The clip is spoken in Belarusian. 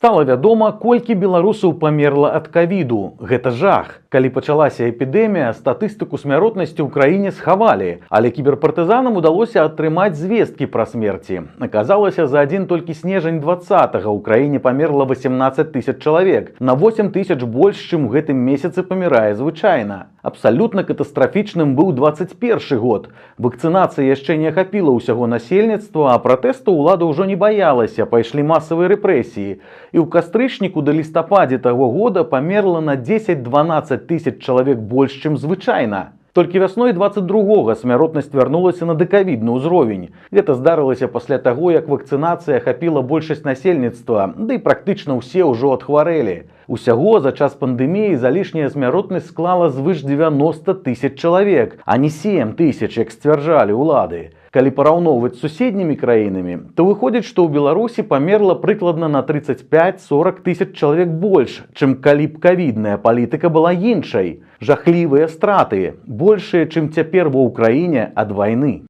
Стала вядома, колькі беларусаў памерла ад ковіду. Гэта жах. Калі пачалася эпідэмія, статыстыку смяротнасці ў краіне схавалі, але кіберпартызанам удалося атрымаць звесткі пра смерці. Аказалася, за адзін толькі снежань 20-го ў краіне памерла 18 тысяч чалавек, на 8 тысяч больш, чым у гэтым месяцы памірае звычайна. Абсалютна катастрафічным быў 21 год. Вакцынацыя яшчэ не ахапіла ўсяго насельніцтва, а пратэсту ўлада ўжо не баялася, пайшлі масавыя рэпрэсіі. І ў кастрычніку да лістападзе таго года памерла на 10-12 тысяч чалавек больш, чым звычайна. Толькі вясной 22-го смяротнасць вярнулася на дэкавідны ўзровень. Гэта здарылася пасля таго, як вакцынацыя ахапіла большасць насельніцтва, ды і практычна ўсе ўжо адхварэлі. Усяго за час пандэміі залішняя смяротнасць склала звыш 90 тысяч чалавек, а не 7 тысяч, як сцвярджалі ўлады. Калі параўноўваць з суседнімі краінамі, то выходзіць, што ў Беларусі памерла прыкладна на 35-40 тысяч чалавек больш, чым калі б ковідная палітыка была іншай. Жахлівыя страты, большыя, чым цяпер ва ўкраіне ад вайны.